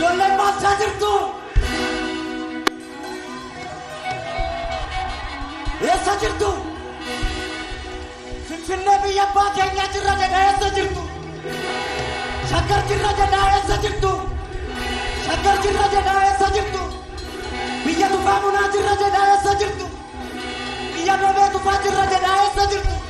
Ijoolleen maalchaa jirtu? Eessa jirtu? Finfinnee biyya abbaa keenyaa jirra jedhaa eessa jirtu? Shaggar jirra jedhaa eessa jirtu? Shaggar jirra jedhaa eessa jirtu? Biyya tufaa munaa jirra jedhaa eessa jirtu? Biyya dhoobee tufaa jirra jedhaa eessa jirtu?